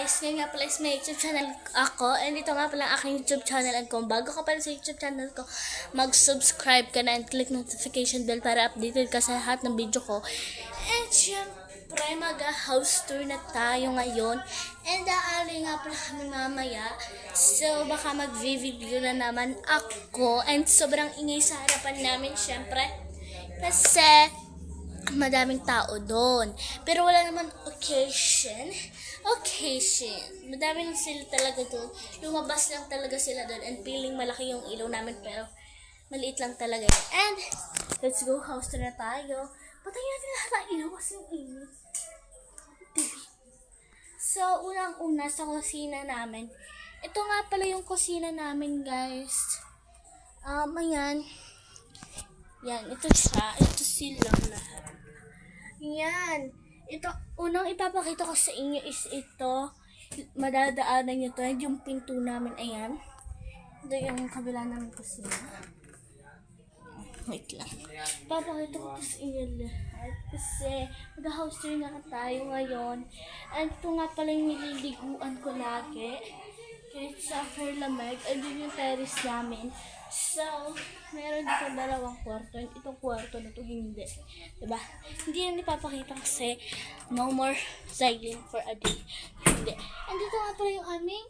guys, ngayon nga pala is may YouTube channel ako. And ito nga pala ang aking YouTube channel. And kung bago ka pala sa YouTube channel ko, mag-subscribe ka na and click notification bell para updated ka sa lahat ng video ko. And syempre, mag-house tour na tayo ngayon. And aali nga pala kami mamaya. So, baka mag-video na naman ako. And sobrang ingay sa harapan namin, syempre. Kasi madaming tao doon. Pero wala naman occasion. Madami lang sila talaga doon. Lumabas lang talaga sila doon. And feeling malaki yung ilaw namin. Pero maliit lang talaga yun. And let's go, house tour na tayo. Patayin natin lahat ng ilaw kasi yung init. So, unang-una sa kusina namin. Ito nga pala yung kusina namin, guys. Ayan. Yan, ito siya. Ito silang lahat. Yan. Ito, unang ipapakita ko sa inyo is ito. Madadaanan nyo to. Yung pinto namin, ayan. Ito yung kabila namin kusina. Wait lang. Ipapakita ko sa inyo lahat. Kasi, mag-house tour na tayo ngayon. And ito nga pala yung nililiguan ko lagi. Kahit sa Lameg. Ayun yung terrace namin. So, meron dito dalawang kwarto. And itong kwarto na to hindi. Diba? Hindi yan ipapakita kasi no more silent for a day. Hindi. And dito nga pala yung aming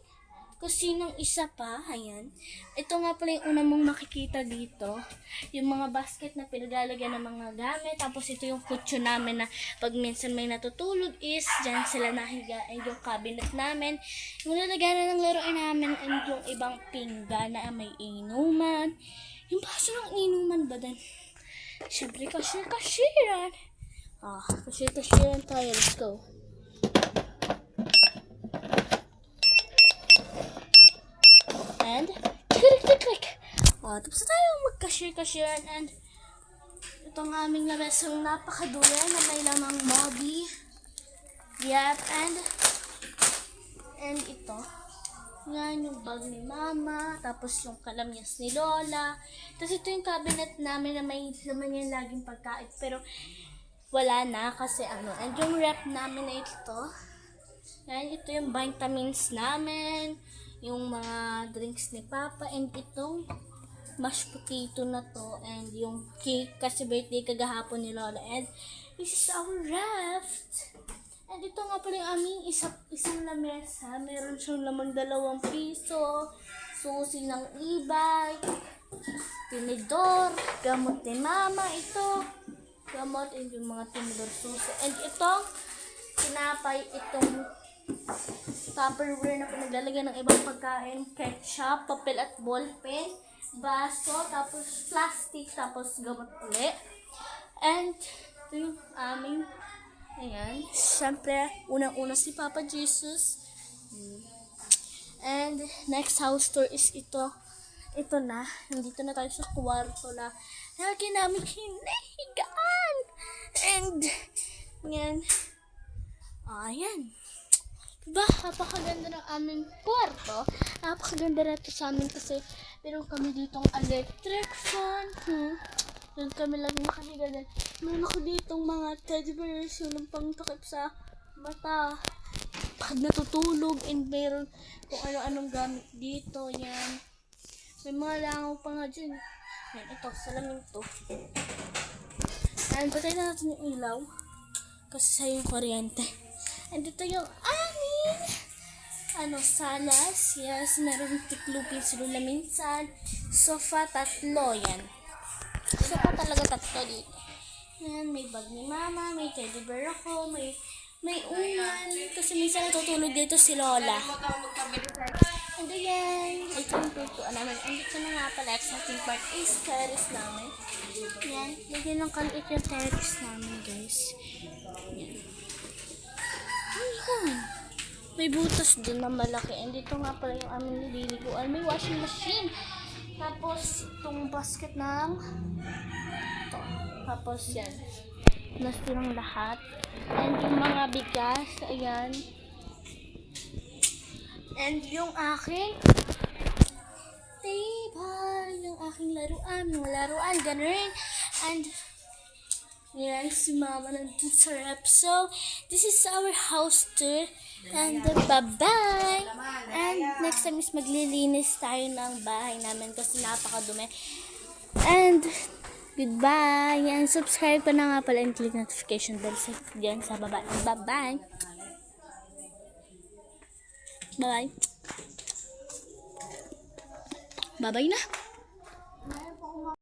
kusinang isa pa. Ayan. Ito nga pala yung una mong makikita dito. Yung mga basket na pinaglalagyan ng mga gamit. Tapos ito yung kutso namin na pag minsan may natutulog is dyan sila nahiga. And yung cabinet namin. Yung lalagyan na ng laruin namin. And yung ibang pinggan na may inuman. Yung baso ng inuman ba din? Siyempre cashier-cashieran. Cashier-cashieran tayo. Let's go. And click. Tapos na tayo mag-cashier-cashieran. And ito ang aming labesong napakadula na may lamang Bobby. Yep. And ito. Yan yung bag ni Mama. Tapos yung kalamyas ni Lola. Tapos ito yung cabinet namin na may naman yung laging pagkain. Pero wala na kasi ano. And yung rep namin na ito. Yan, ito yung vitamins namin. Yung mga drinks ni Papa. And itong mashed potato na to. And yung cake kasi birthday kagahapon ni Lola. And this is our raft. And ito nga pala yung aming isang lamesa. Meron siyang lamang 2 piso. Susi ng e-bike. Tinidor. Gamot ni Mama. Ito. Gamot. And yung mga tinidor susi. And itong tinapay. Itong Tupperware na pinaglalagyan ng ibang pagkain. Ketchup. Papel at ballpen. Baso. Tapos plastic. Tapos gamot ulit. And ito yung aming ayan. Siyempre, unang-una si Papa Jesus. And next house tour is ito. Ito na. Nandito na tayo sa kwarto na lagi namin hinahigaan. And yan. Ayan. Diba? Napakaganda ng aming kwarto. Napakaganda na ito sa amin kasi meron kami ditong electric fan. Doon kami lang makahiga din. Meron ako ditong mga teddy bears yung pangtakip sa mata. Pag natutulog and meron kung ano-anong gamit dito. Yan. May mga langaw pa nga dyan. Yan, ito. Salamin to. And patay na natin yung ilaw. Kasi sa yung kuryente. And ito yung salas. Yes, meron tiklupin sila minsan. Sofa, 3. Yan. Sofa talaga 3 dito. Yan, may bag ni Mama, may teddy bear ako, may unan. Kasi minsan natutulog dito si Lola. And ayan, ito yung pintuan namin. And ito na nga pala, exciting part is terrace namin. Yan, lagyan ng kaliit yung terrace namin, guys. Yan. Ayan. May butas din na malaki. And dito nga pala yung aming nililiguan. May washing machine. Tapos, itong basket ng ito. Tapos, yan. Nasa ng lahat. And yung mga bigas. Ayan. And yung aking table. Yung aking laruan. Yung laruan. Ganun. And Yan, si mama nandun sa rep. So, this is our house tour. And bye-bye! And next time is maglilinis tayo ng bahay namin kasi napakadumi. And goodbye! And subscribe pa na nga pala and click notification bell dyan sa baba. Bye-bye! Bye-bye! Bye-bye na!